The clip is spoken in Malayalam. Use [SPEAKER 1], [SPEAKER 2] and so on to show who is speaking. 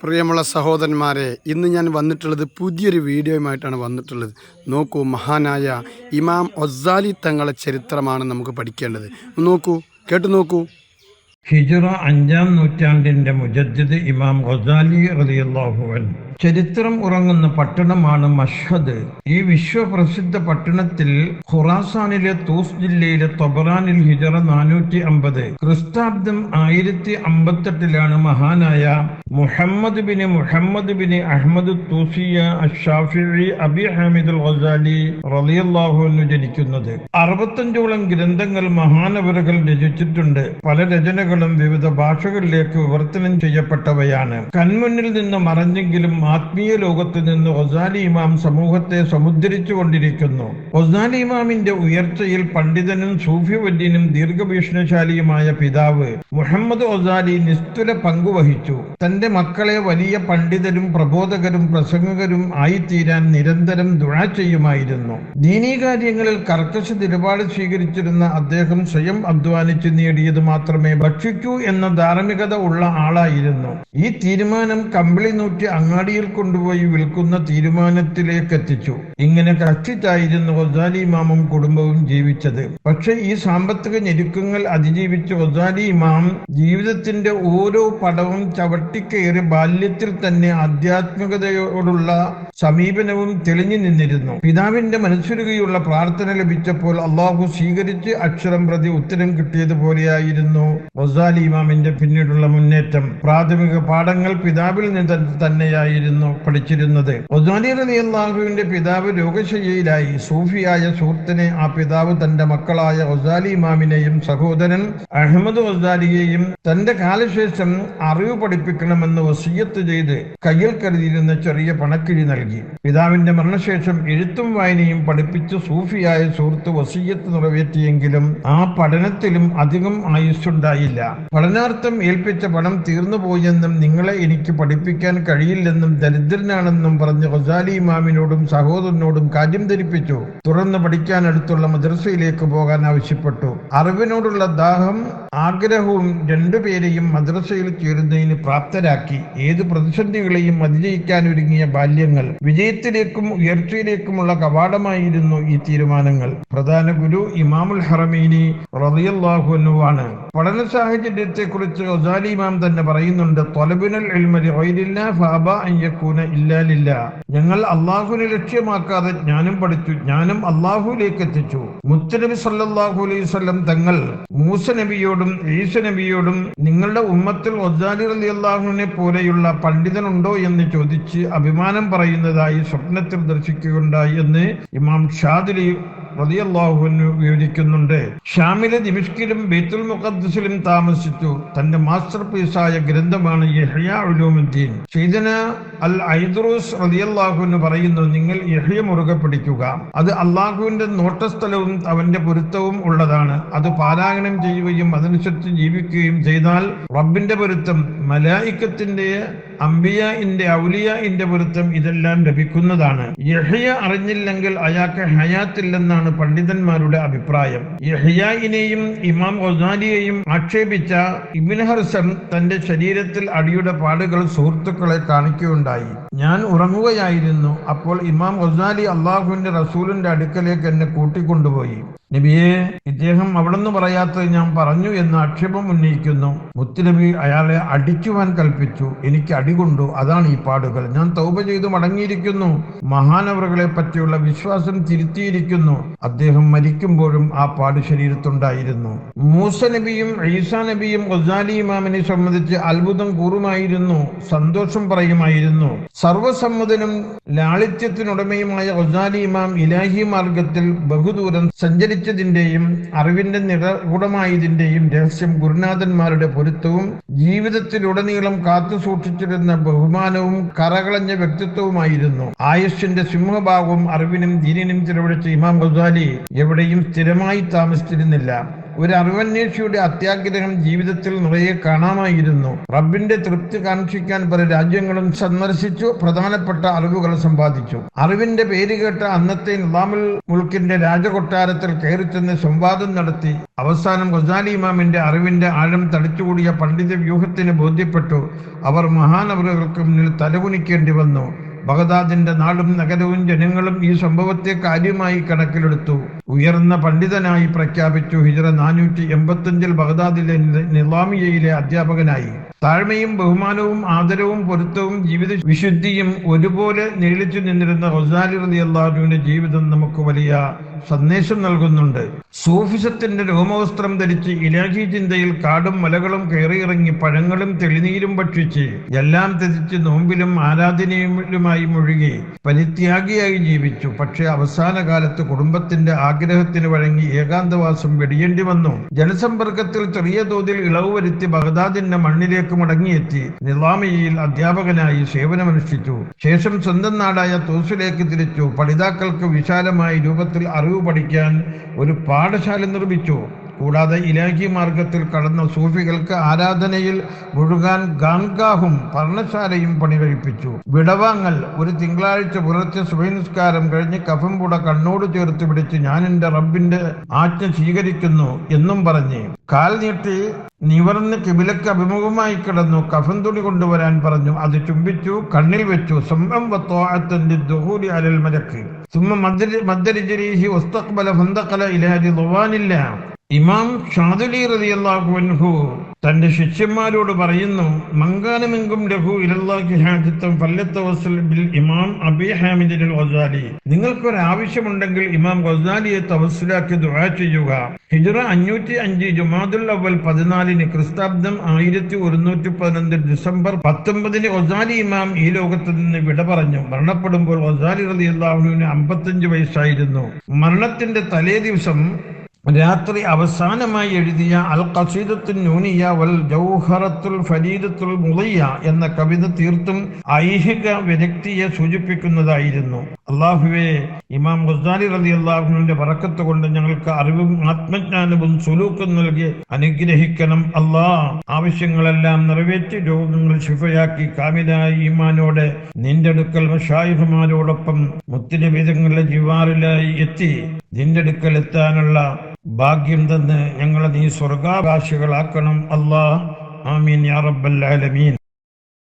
[SPEAKER 1] പ്രിയമുള്ള സഹോദരന്മാരെ, ഇന്ന് ഞാൻ വന്നിട്ടുള്ളത് പുതിയൊരു വീഡിയോയുമായിട്ടാണ് വന്നിട്ടുള്ളത്. നോക്കൂ, മഹാനായ ഇമാം ഗസാലി തങ്ങളെ ചരിത്രമാണ് നമുക്ക് പഠിക്കേണ്ടത്. നോക്കൂ, കേട്ടു നോക്കൂ.
[SPEAKER 2] ഹിജ്റ 5-ാം നൂറ്റാണ്ടിന്റെ മുജദ്ദിദ് ഇമാം ഗസാലി റളിയല്ലാഹു അൻഹു. ചരിത്രം ഉറങ്ങുന്ന പട്ടണമാണ് മഷ്ഹദ്. ഈ വിശ്വപ്രസിദ്ധ പട്ടണത്തിൽ ഖുറാസാനിലെ തൂസ് ജില്ലയിലെ തൊബറാനിൽ ഹിജ്റ 450 ക്രിസ്താബ്ദം 1058 മഹാനായ മുഹമ്മദ് ബിൻ അഹ്മദ് തൂസിയ അഷ്ശാഫിഈ അബി ഹാമിദ് അൽ ഗസാലി റളിയല്ലാഹു അൻഹു ജനിക്കുന്നത്. 65ഓളം ഗ്രന്ഥങ്ങൾ മഹാനവറുകൾ രചിച്ചിട്ടുണ്ട്. പല രചനകളും വിവിധ ഭാഷകളിലേക്ക് വിവർത്തനം ചെയ്യപ്പെട്ടവയാണ്. കൺമുന്നിൽ നിന്ന് മറഞ്ഞെങ്കിലും ആത്മീയ ലോകത്ത് നിന്ന് ഗസാലി ഇമാം സമൂഹത്തെ സമുദ്ധരിച്ചു കൊണ്ടിരിക്കുന്നു. ഗസാലി ഇമാമിന്റെ ഉയർച്ചയിൽ പണ്ഡിതനും സൂഫിവര്യനും ദീർഘവീക്ഷണശാലിയുമായ പിതാവ് മുഹമ്മദ് ഗസാലി നിസ്തുല പങ്കുവഹിച്ചു. തന്റെ മക്കളെ വലിയ പണ്ഡിതരും പ്രബോധകരും പ്രസംഗകരും ആയിത്തീരാൻ നിരന്തരം ദുആ ചെയ്യുമായിരുന്നു. ദീനീ കാര്യങ്ങളിൽ കർക്കശ നിലപാട് സ്വീകരിച്ചിരുന്ന അദ്ദേഹം സ്വയം അധ്വാനിച്ച് നേടിയത് മാത്രമേ ഭക്ഷിക്കൂ എന്ന ധാർമ്മികത ഉള്ള ആളായിരുന്നു. ഈ തീരുമാനം കമ്പിളി നൂറ്റി അങ്ങാടിയിൽ കൊണ്ടുപോയി വിൽക്കുന്ന തീരുമാനത്തിലേക്ക് എത്തിച്ചു. ഇങ്ങനെ കഷ്ടിച്ചായിരുന്നു ഗസാലി ഇമാമും കുടുംബവും ജീവിച്ചത്. പക്ഷെ ഈ സാമ്പത്തിക ഞെരുക്കങ്ങൾ അതിജീവിച്ച് ഗസാലി ഇമാം ജീവിതത്തിന്റെ ഓരോ പടവും ചവിട്ടിക്കയറി ബാല്യത്തിൽ തന്നെ ആധ്യാത്മികതയോടുള്ള സമീപനവും തെളിഞ്ഞു നിന്നിരുന്നു. പിതാവിന്റെ മനസ്സുരുകയുള്ള പ്രാർത്ഥന ലഭിച്ചപ്പോൾ അള്ളാഹു സ്വീകരിച്ച് അക്ഷരം പ്രതി ഉത്തരം കിട്ടിയതുപോലെയായിരുന്നു ഗസാലി ഇമാമിന്റെ പിന്നീടുള്ള മുന്നേറ്റം. പ്രാഥമിക പാഠങ്ങൾ പിതാവിൽ നിന്ന് തന്നെയായിരുന്നു പഠിച്ചിരുന്നത്. ഗസാലി റളിയല്ലാഹുവിന്റെ പിതാവ് രോഗശയ്യയിലായി. സൂഫിയായ സുഹൃത്തിനെ ആ പിതാവ് തന്റെ മക്കളായ ഗസാലി ഇമാമിനെയും സഹോദരൻ അഹ്മദ് ഗസാലിയെയും തന്റെ കാലശേഷം അറിവ് പഠിപ്പിക്കണമെന്ന് വസിയ്യത്ത് ചെയ്ത് കയ്യിൽ കരുതിയിരുന്ന ചെറിയ പണക്കിഴി നൽകി. പിതാവിന്റെ മരണശേഷം എഴുത്തും വായനയും പഠിപ്പിച്ച് സൂഫിയായ സുഹൃത്ത് വസിയ്യത്ത് നിറവേറ്റിയെങ്കിലും ആ പഠനത്തിലും അധികം ആയുസ്സുണ്ടായില്ല. പഠനാർത്ഥം ഏൽപ്പിച്ച പണം തീർന്നുപോയെന്നും നിങ്ങളെ എനിക്ക് പഠിപ്പിക്കാൻ കഴിയില്ലെന്നും ദരിദ്രനാണെന്നും പറഞ്ഞ് ഗസാലി ഇമാമിനോടും സഹോദരനോടും കാര്യം ധരിപ്പിച്ചു. തുറന്ന് പഠിക്കാൻ അടുത്തുള്ള മദ്രസയിലേക്ക് പോകാൻ ആവശ്യപ്പെട്ടു. അറിവിനോടുള്ള ദാഹം ആഗ്രഹവും രണ്ടുപേരെയും മദ്രസയിൽ ചേരുന്നതിന് പ്രാപ്തരാക്കി. ഏത് പ്രതിസന്ധികളെയും അതിജയിക്കാൻ ഒരുങ്ങിയ ബാല്യങ്ങൾ വിജയത്തിലേക്കും ഉയർച്ചയിലേക്കുമുള്ള കവാടമായിരുന്നു ഈ തീരുമാനങ്ങൾ. പ്രധാന ഗുരു ഇമാമുൽ ഹറമൈനി റളിയല്ലാഹു അൻഹു ആണ്. പഠന സാഹചര്യത്തെ കുറിച്ച് ഗസാലി ഇമാം തന്നെ പറയുന്നുണ്ട്. ത്വലബുനൽ ഇൽമ ലിഗൈരില്ലാഹ് ഫഅബ അൻ യകൂന ഇല്ലാ ലില്ലാഹ്. ഞങ്ങൾ അല്ലാഹുവിനെ ലക്ഷ്യമാക്കാതെ ജ്ഞാനം പഠിച്ചു, ജ്ഞാനം അല്ലാഹുവിലേക്ക് എത്തിച്ചു. മുത്തുനബി സല്ലല്ലാഹു അലൈഹി വസല്ലം തങ്ങൾ മൂസ നബിയോടും ഈസ നബിയോടും നിങ്ങളുടെ ഉമ്മത്തിൽ ഗസാലി റളിയല്ലാഹുവിനെ പോലെയുള്ള പണ്ഡിതനുണ്ടോ എന്ന് ചോദിച്ച് അഭിമാനം പറയുന്നതായി സ്വപ്നത്തിൽ ദർശിക്കുകയുണ്ടായി എന്ന് ഇമാം ഷാദിലി റളിയല്ലാഹു അൻഹു വിവരിക്കുന്നുണ്ട്. ഷാമിലെ ദിമിഷ്കിലും ബൈത്തുൽ മുഖദ്ദസിലും താമസിച്ചു. തന്റെ മാസ്റ്റർ പീസായ ഗ്രന്ഥമാണ് ഇഹ്യാ ഉലൂമുദ്ദീൻ. സയ്യിദന അൽ ഐദ്റൂസ് റളിയല്ലാഹു അൻഹു പറയുന്നു, നിങ്ങൾ ഇഹ്യ മുറുകെ പിടിക്കുക. അത് അള്ളാഹുവിന്റെ നോട്ടസ്ഥലവും അവന്റെ പൊരുത്തവും ഉള്ളതാണ്. അത് പാരായണം ചെയ്യുകയും അതനുസരിച്ച് ജീവിക്കുകയും ചെയ്താൽ റബ്ബിന്റെ പൊരുത്തം, മലായിക്കത്തിന്റെ, അംബിയാഇന്റെ, ഔലിയാഇന്റെ പൊരുത്തം ഇതെല്ലാം ലഭിക്കുന്നതാണ്. ഇഹ്യ അറിഞ്ഞില്ലെങ്കിൽ അയാൾക്ക് ഹയാത്തില്ലെന്നാണ് പണ്ഡിതന്മാരുടെ അഭിപ്രായം. ഇഹ്യാഇനെയും ഇമാം ഗസാലിയെയും ആക്ഷേപിച്ച ഇബ്നു ഹർസം തന്റെ ശരീരത്തിൽ അടിയുടെ പാടുകൾ സുഹൃത്തുക്കളെ കാണിക്കുകയുണ്ടായി. ഞാൻ ഉറങ്ങുകയായിരുന്നു. അപ്പോൾ ഇമാം ഗസാലി അള്ളാഹുവിന്റെ റസൂലിന്റെ അടുക്കലേക്ക് എന്നെ കൂട്ടിക്കൊണ്ടുപോയി. നബിയെ, ഇദ്ദേഹം അവിടെന്ന് പറയാത്തത് ഞാൻ പറഞ്ഞു എന്ന് ആക്ഷേപം ഉന്നയിക്കുന്നു. മുത്തുനബി അയാളെ അടിക്കുവാൻ കൽപ്പിച്ചു. എനിക്ക് അടികൊണ്ടു. അതാണ് ഈ പാടുകൾ. ഞാൻ തൗബ ചെയ്തു മടങ്ങിയിരിക്കുന്നു. മഹാനവറുകളെ പറ്റിയുള്ള വിശ്വാസം തിരുത്തിയിരിക്കുന്നു. അദ്ദേഹം മരിക്കുമ്പോഴും ആ പാട് ശരീരത്തുണ്ടായിരുന്നു. മൂസ നബിയും ഈസാ നബിയും ഗസാലി ഇമാമിനെ സംബന്ധിച്ച് അത്ഭുതം കൂറുമായിരുന്നു, സന്തോഷം പറയുമായിരുന്നു. സർവസമ്മതനും ലാളിത്യത്തിനുടമയുമായ ഗസാലി ഇമാം ഇലാഹി മാർഗത്തിൽ ബഹുദൂരം സഞ്ചരിച്ചതിന്റെയും അറിവിന്റെ നിറകുടമായതിന്റെയും രഹസ്യം ഗുരുനാഥന്മാരുടെ പൊരുത്തവും ജീവിതത്തിലുടനീളം കാത്തു സൂക്ഷിച്ചിരുന്ന ബഹുമാനവും കറകളഞ്ഞ വ്യക്തിത്വവുമായിരുന്നു. ആയുഷിന്റെ സിംഹഭാഗവും അറിവിനും ദീനിനും ചിലവഴിച്ച ഇമാം ഗസാലി എവിടെയും സ്ഥിരമായി താമസിച്ചിരുന്നില്ല. ഒരു അറിവന്വേഷിയുടെ അത്യാഗ്രഹം ജീവിതത്തിൽ നിറയെ കാണാമായിരുന്നു. റബ്ബിന്റെ തൃപ്തി കാക്ഷിക്കാൻ പല രാജ്യങ്ങളും സന്ദർശിച്ചു, പ്രധാനപ്പെട്ട അറിവുകൾ സമ്പാദിച്ചു. അറിവിന്റെ പേര് കേട്ട അന്നത്തെ നിസാമുൽ മുൽക്കിന്റെ രാജകൊട്ടാരത്തിൽ കയറിച്ചെന്ന് സംവാദം നടത്തി. അവസാനം ഗസാലി ഇമാമിന്റെ അറിവിന്റെ ആഴം തടിച്ചുകൂടിയ പണ്ഡിത വ്യൂഹത്തിന് ബോധ്യപ്പെട്ടു. അവർ മഹാനവറുകൾക്ക് മുന്നിൽ തലകുനിക്കേണ്ടി വന്നു. ബഗദാദിന്റെ നാടും നഗരവും ജനങ്ങളും ഈ സംഭവത്തെ കാര്യമായി കണക്കിലെടുത്തു. ഉയർന്ന പണ്ഡിതനായി പ്രഖ്യാപിച്ചു. ഹിജ്റ 485 ബഗദാദിലെ നിസാമിയയിലെ അധ്യാപകനായി. താഴ്മയും ബഹുമാനവും ആദരവും പൊരുത്തവും ജീവിത വിശുദ്ധിയും ഒരുപോലെ നിഴലിച്ചു നിന്നിരുന്ന ഗസാലി റളിയല്ലാഹു അൻഹുവിന്റെ ജീവിതം നമുക്ക് വലിയ സന്ദേശം നൽകുന്നുണ്ട്. സൂഫിസത്തിന്റെ രോമവസ്ത്രം ധരിച്ച് ഇലാഹി ചിന്തയിൽ കാടും മലകളും കയറിയിറങ്ങി പഴങ്ങളും തെളിനീരും ഭക്ഷിച്ച് എല്ലാം ത്യജിച്ച് നോമ്പിലും ആരാധനയിലുമായി മുഴുകി പരിത്യാഗിയായി ജീവിച്ചു. പക്ഷെ അവസാന കാലത്ത് കുടുംബത്തിന്റെ ആഗ്രഹത്തിന് വഴങ്ങി ഏകാന്തവാസം വെടിയേണ്ടി വന്നു. ജനസമ്പർക്കത്തിൽ ചെറിയ തോതിൽ ഇളവ് വരുത്തി ബഗ്ദാദിന്റെ മണ്ണിലേക്ക് മടങ്ങിയെത്തി. നിസാമിയയിൽ അധ്യാപകനായി സേവനമനുഷ്ഠിച്ചു. ശേഷം സ്വന്തം നാടായ തൂസിലേക്ക് തിരിച്ചു. പഠിതാക്കൾക്ക് വിശാലമായ രൂപത്തിൽ അറിവ് പഠിക്കാൻ ഒരു പാഠശാല നിർമ്മിച്ചു. കൂടാതെ ഇലാഹി മാർഗത്തിൽ കടന്ന സൂഫികൾക്ക് ആരാധനയിൽ മുഴുകാൻ ഗാൻഗാഹും പർണശാലയും പണി കഴിപ്പിച്ചു. വിടവാങ്ങൽ: ഒരു തിങ്കളാഴ്ച പുലർച്ചെ സുബഹി നിസ്കാരം കഴിഞ്ഞ് കഫംപുട കണ്ണോട് ചേർത്ത് പിടിച്ച് ഞാൻ എന്റെ റബ്ബിന്റെ ആജ്ഞ സ്വീകരിക്കുന്നു എന്നും പറഞ്ഞ് കാൽ നീട്ടി നിവർന്ന് കിബിലക്ക് അഭിമുഖമായി കിടന്നു. കഫൻ തുണി കൊണ്ടുവരാൻ പറഞ്ഞു. അത് ചുംബിച്ചു, കണ്ണിൽ വെച്ചു. സംഭം വത്തോഅത്തിന്റെ ദുഹൂലി അലൽ മലക്ക് സുമ്മ മദ്ദരിജരീഹി വസ്തഖ്ബല ഫന്തഖല ഇലാ റിദ്വാനില്ലാ. ഇമാം ഷാദുലി റളിയല്ലാഹു അൻഹു തന്റെ ശിഷ്യന്മാരോട് പറയുന്നു, മങ്കാനമെങ്കും ലഹു ഇലല്ലാഹി ഹാജത്തും ഫല്യതവസ്സൽ ബിൽ ഇമാം അബീ ഹാമിദ് അൽ ഗസാലി. നിങ്ങൾക്കൊരാവശ്യമുണ്ടെങ്കിൽ ഇമാം ഗസാലിയെ തവസ്സുലാക്കി ദുആ ചെയ്യുക. ഹിജ്റ 505 ജുമാദുൽ അവൽ 14 ക്രിസ്താബ്ദം 1115 ഡിസംബർ 19 ഗസാലി ഇമാം ഈ ലോകത്ത് നിന്ന് വിട പറഞ്ഞു. മരണപ്പെടുമ്പോൾ ഗസാലി റളിയല്ലാഹു അൻഹുവിന് 55 വയസ്സായിരുന്നു. മരണത്തിന്റെ തലേ ദിവസം രാത്രി അവസാനമായി എഴുതിയ അൽ ഖസീദത്തുൻ നൂനിയ വൽ ജൗഹറത്തുൽ ഫരീദത്തുൽ മുളിയ എന്ന കവിത തീർത്തും ഐഹിക വിരക്തിയെ സൂചിപ്പിക്കുന്നതായിരുന്നു. അല്ലാഹുവേ, ഇമാം ഗസാലി റളിയല്ലാഹു അൻഹുവിന്റെ ബറക്കത്ത് കൊണ്ട് ഞങ്ങൾക്ക് അറിവും ആത്മജ്ഞാനവും സുലൂക്കും നൽകി അനുഗ്രഹിക്കണം അല്ലാഹ്. ആവശ്യങ്ങളെല്ലാം നിറവേറ്റി രോഗങ്ങൾ ശിഫയാക്കി കാമിലായ ഈമാനോടെ നിന്റെ അടുക്കൽ മശായിഖുമാരോടൊപ്പം മുത്തുനബിതങ്ങളുടെ ജിവാറിലായി എത്തി നിന്റെ അടുക്കൽ എത്താനുള്ള ഭാഗ്യം തന്ന് ഞങ്ങളെ നീ സ്വർഗാവകാശികളാക്കണം അല്ലാഹ്. ആമീൻ യാ റബ്ബൽ ആലമീൻ.